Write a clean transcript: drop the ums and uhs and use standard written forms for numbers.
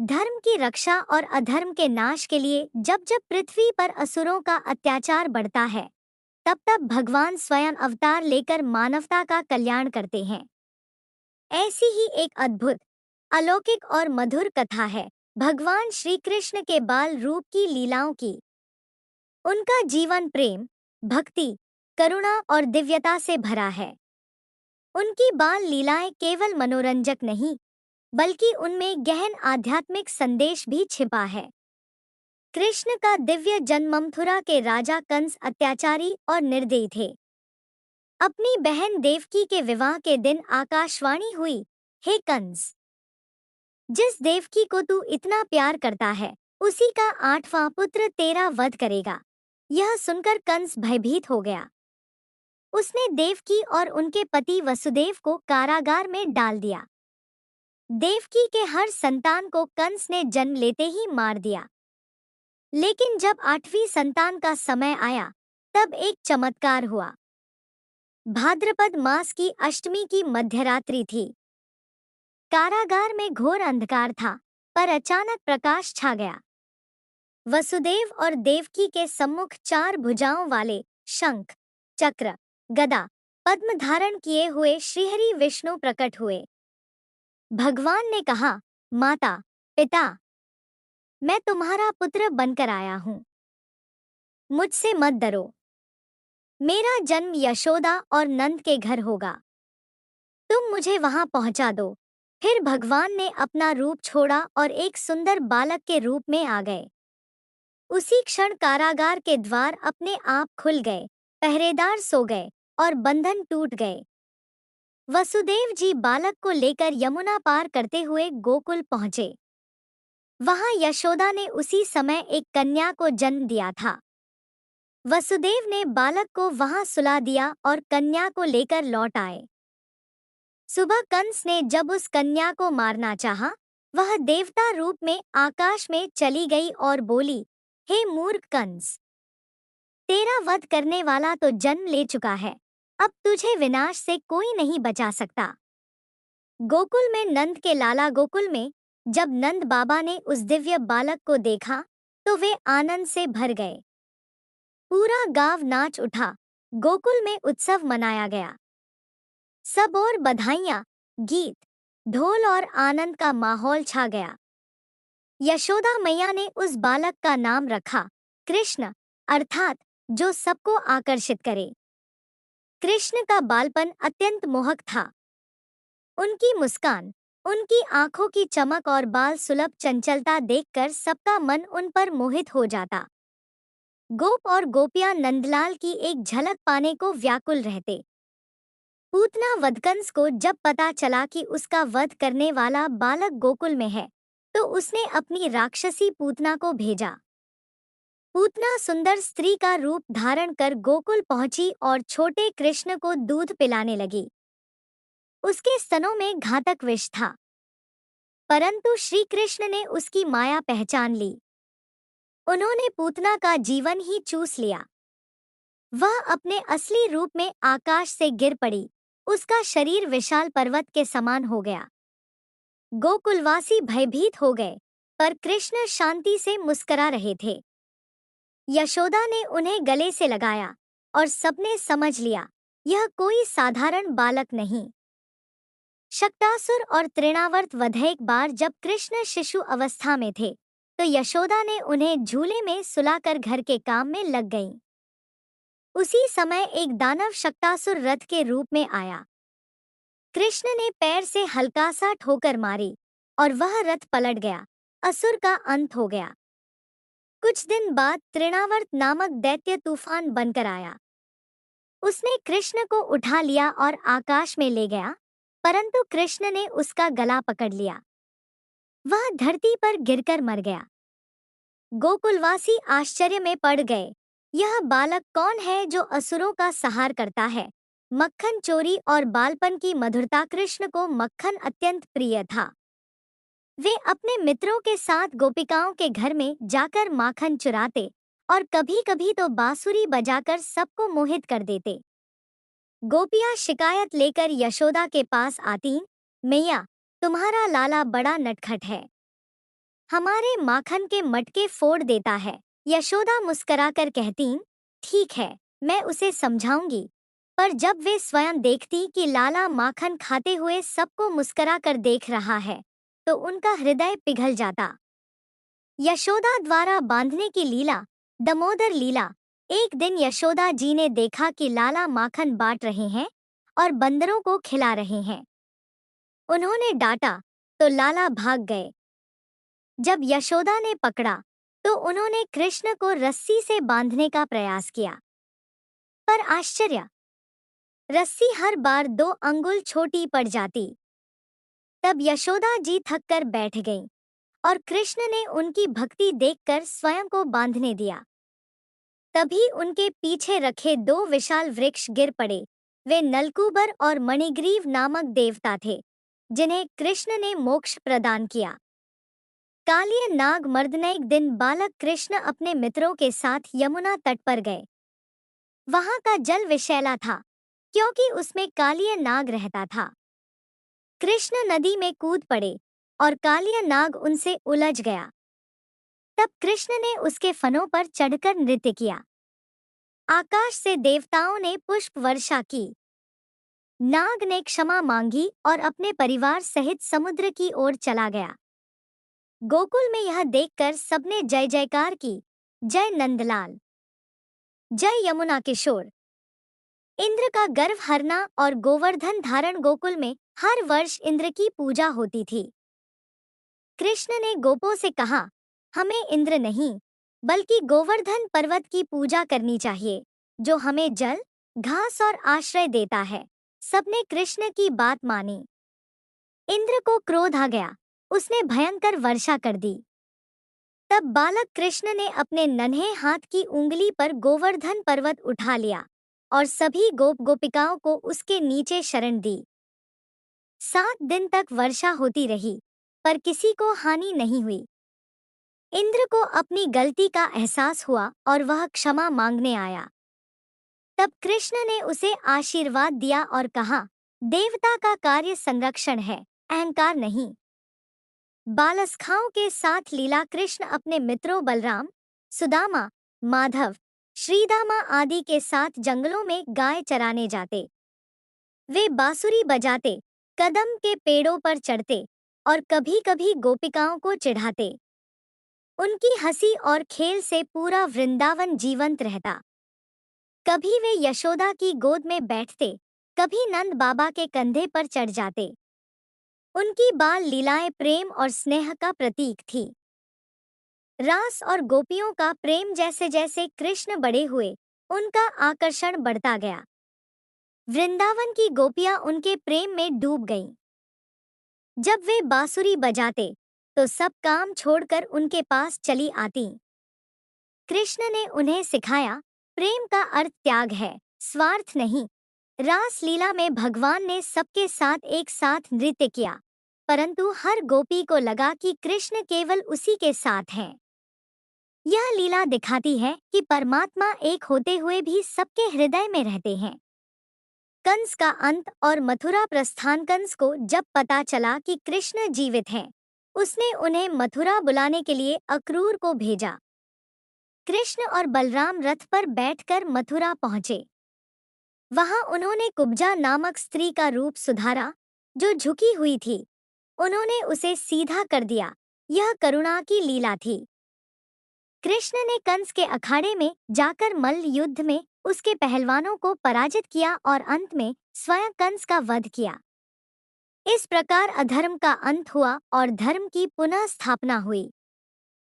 धर्म की रक्षा और अधर्म के नाश के लिए जब जब पृथ्वी पर असुरों का अत्याचार बढ़ता है, तब तब भगवान स्वयं अवतार लेकर मानवता का कल्याण करते हैं। ऐसी ही एक अद्भुत, अलौकिक और मधुर कथा है भगवान श्री कृष्ण के बाल रूप की लीलाओं की। उनका जीवन प्रेम, भक्ति, करुणा और दिव्यता से भरा है। उनकी बाल लीलाएं केवल मनोरंजक नहीं, बल्कि उनमें गहन आध्यात्मिक संदेश भी छिपा है। कृष्ण का दिव्य जन्म मथुरा के राजा कंस अत्याचारी और निर्दयी थे। अपनी बहन देवकी के विवाह के दिन आकाशवाणी हुई, हे कंस, जिस देवकी को तू इतना प्यार करता है, उसी का 8वां पुत्र तेरा वध करेगा। यह सुनकर कंस भयभीत हो गया। उसने देवकी और उनके पति वसुदेव को कारागार में डाल दिया। देवकी के हर संतान को कंस ने जन्म लेते ही मार दिया। लेकिन जब 8वीं संतान का समय आया, तब एक चमत्कार हुआ। भाद्रपद मास की अष्टमी की मध्यरात्रि थी। कारागार में घोर अंधकार था, पर अचानक प्रकाश छा गया। वसुदेव और देवकी के सम्मुख 4 भुजाओं वाले शंख, चक्र, गदा, पद्म धारण किए हुए श्रीहरि विष्णु प्रकट हुए। भगवान ने कहा, माता, पिता, मैं तुम्हारा पुत्र बनकर आया हूं। मुझसे मत डरो। मेरा जन्म यशोदा और नंद के घर होगा। तुम मुझे वहां पहुंचा दो। फिर भगवान ने अपना रूप छोड़ा और एक सुंदर बालक के रूप में आ गए। उसी क्षण कारागार के द्वार अपने आप खुल गए, पहरेदार सो गए और बंधन टूट गए। वसुदेव जी बालक को लेकर यमुना पार करते हुए गोकुल पहुंचे। वहां यशोदा ने उसी समय एक कन्या को जन्म दिया था। वसुदेव ने बालक को वहां सुला दिया और कन्या को लेकर लौट आए। सुबह कंस ने जब उस कन्या को मारना चाहा, वह देवता रूप में आकाश में चली गई और बोली, हे मूर्ख कंस, तेरा वध करने वाला तो जन्म ले चुका है। अब तुझे विनाश से कोई नहीं बचा सकता। गोकुल में नंद के लाला गोकुल में जब नंद बाबा ने उस दिव्य बालक को देखा, तो वे आनंद से भर गए। पूरा गांव नाच उठा। गोकुल में उत्सव मनाया गया। सब और बधाइयां, गीत, ढोल और आनंद का माहौल छा गया। यशोदा मैया ने उस बालक का नाम रखा कृष्ण, अर्थात जो सबको आकर्षित करे। कृष्ण का बालपन अत्यंत मोहक था। उनकी मुस्कान, उनकी आंखों की चमक और बाल सुलभ चंचलता देखकर सबका मन उन पर मोहित हो जाता। गोप और गोपियां नंदलाल की एक झलक पाने को व्याकुल रहते। पूतना वधकंस को जब पता चला कि उसका वध करने वाला बालक गोकुल में है, तो उसने अपनी राक्षसी पूतना को भेजा। पूतना सुंदर स्त्री का रूप धारण कर गोकुल पहुंची और छोटे कृष्ण को दूध पिलाने लगी। उसके स्तनों में घातक विष था, परंतु श्री कृष्ण ने उसकी माया पहचान ली। उन्होंने पूतना का जीवन ही चूस लिया। वह अपने असली रूप में आकाश से गिर पड़ी। उसका शरीर विशाल पर्वत के समान हो गया। गोकुलवासी भयभीत हो गए, पर कृष्ण शांति से मुस्कुरा रहे थे। यशोदा ने उन्हें गले से लगाया और सबने समझ लिया, यह कोई साधारण बालक नहीं। शक्तासुर और तृणावर्त वध एक बार जब कृष्ण शिशु अवस्था में थे, तो यशोदा ने उन्हें झूले में सुलाकर घर के काम में लग गईं। उसी समय एक दानव शक्तासुर रथ के रूप में आया। कृष्ण ने पैर से हल्का सा ठोकर मारी और वह रथ पलट गया। असुर का अंत हो गया। कुछ दिन बाद तृणावर्त नामक दैत्य तूफान बनकर आया। उसने कृष्ण को उठा लिया और आकाश में ले गया, परंतु कृष्ण ने उसका गला पकड़ लिया। वह धरती पर गिरकर मर गया। गोकुलवासी आश्चर्य में पड़ गए। यह बालक कौन है जो असुरों का संहार करता है? मक्खन चोरी और बालपन की मधुरता। कृष्ण को मक्खन अत्यंत प्रिय था। वे अपने मित्रों के साथ गोपिकाओं के घर में जाकर माखन चुराते और कभी-कभी तो बांसुरी बजाकर सबको मोहित कर देते। गोपियां शिकायत लेकर यशोदा के पास आती, मैया, तुम्हारा लाला बड़ा नटखट है। हमारे माखन के मटके फोड़ देता है। यशोदा मुस्कुराकर कहती, ठीक है, मैं उसे समझाऊंगी। पर जब वे स्वयं देखती कि लाला माखन खाते हुए सबको मुस्कुराकर देख रहा है, तो उनका हृदय पिघल जाता। यशोदा द्वारा बांधने की लीला, दमोदर लीला। एक दिन यशोदा जी ने देखा कि लाला माखन बांट रहे हैं और बंदरों को खिला रहे हैं। उन्होंने डांटा तो लाला भाग गए। जब यशोदा ने पकड़ा तो उन्होंने कृष्ण को रस्सी से बांधने का प्रयास किया। पर आश्चर्य, रस्सी हर बार 2 अंगुल छोटी पड़ जाती। तब यशोदा जी थककर बैठ गईं और कृष्ण ने उनकी भक्ति देखकर स्वयं को बांधने दिया। तभी उनके पीछे रखे 2 विशाल वृक्ष गिर पड़े। वे नलकूबर और मणिग्रीव नामक देवता थे, जिन्हें कृष्ण ने मोक्ष प्रदान किया। कालिय नाग मर्दने एक दिन बालक कृष्ण अपने मित्रों के साथ यमुना तट पर गए। वहां का जल विषैला था, क्योंकि उसमें कालिय नाग रहता था। कृष्ण नदी में कूद पड़े और कालिय नाग उनसे उलझ गया। तब कृष्ण ने उसके फनों पर चढ़कर नृत्य किया। आकाश से देवताओं ने पुष्प वर्षा की। नाग ने क्षमा मांगी और अपने परिवार सहित समुद्र की ओर चला गया। गोकुल में यह देखकर सबने जय जयकार की। जय नंदलाल, जय यमुना किशोर। इंद्र का गर्व हरना और गोवर्धन धारण। गोकुल में हर वर्ष इंद्र की पूजा होती थी। कृष्ण ने गोपों से कहा, हमें इंद्र नहीं, बल्कि गोवर्धन पर्वत की पूजा करनी चाहिए, जो हमें जल, घास और आश्रय देता है। सबने कृष्ण की बात मानी। इंद्र को क्रोध आ गया। उसने भयंकर वर्षा कर दी। तब बालक कृष्ण ने अपने नन्हे हाथ की उंगली पर गोवर्धन पर्वत उठा लिया और सभी गोप गोपिकाओं को उसके नीचे शरण दी। 7 दिन तक वर्षा होती रही, पर किसी को हानि नहीं हुई। इंद्र को अपनी गलती का एहसास हुआ और वह क्षमा मांगने आया। तब कृष्ण ने उसे आशीर्वाद दिया और कहा, देवता का कार्य संरक्षण है, अहंकार नहीं। बालसखाओं के साथ लीला। कृष्ण अपने मित्रों बलराम, सुदामा, माधव, श्रीदामा आदि के साथ जंगलों में गाय चराने जाते। वे बांसुरी बजाते, कदम के पेड़ों पर चढ़ते और कभी-कभी गोपिकाओं को चिढ़ाते। उनकी हंसी और खेल से पूरा वृंदावन जीवंत रहता। कभी वे यशोदा की गोद में बैठते, कभी नंद बाबा के कंधे पर चढ़ जाते। उनकी बाल लीलाएं प्रेम और स्नेह का प्रतीक थी। रास और गोपियों का प्रेम। जैसे जैसे कृष्ण बड़े हुए, उनका आकर्षण बढ़ता गया। वृंदावन की गोपियां उनके प्रेम में डूब गईं। जब वे बांसुरी बजाते, तो सब काम छोड़कर उनके पास चली आतीं। कृष्ण ने उन्हें सिखाया, प्रेम का अर्थ त्याग है, स्वार्थ नहीं। रास लीला में भगवान ने सबके साथ एक साथ नृत्य किया, परंतु हर गोपी को लगा कि कृष्ण केवल उसी के साथ हैं। यह लीला दिखाती है कि परमात्मा एक होते हुए भी सबके हृदय में रहते हैं। कंस का अंत और मथुरा प्रस्थान। कंस को जब पता चला कि कृष्ण जीवित हैं, उसने उन्हें मथुरा बुलाने के लिए अक्रूर को भेजा। कृष्ण और बलराम रथ पर बैठकर मथुरा पहुंचे। वहां उन्होंने कुब्जा नामक स्त्री का रूप सुधारा, जो झुकी हुई थी। उन्होंने उसे सीधा कर दिया। यह करुणा की लीला थी। कृष्ण ने कंस के अखाड़े में जाकर मल्ल युद्ध में उसके पहलवानों को पराजित किया और अंत में स्वयं कंस का वध किया। इस प्रकार अधर्म का अंत हुआ और धर्म की पुनः स्थापना हुई।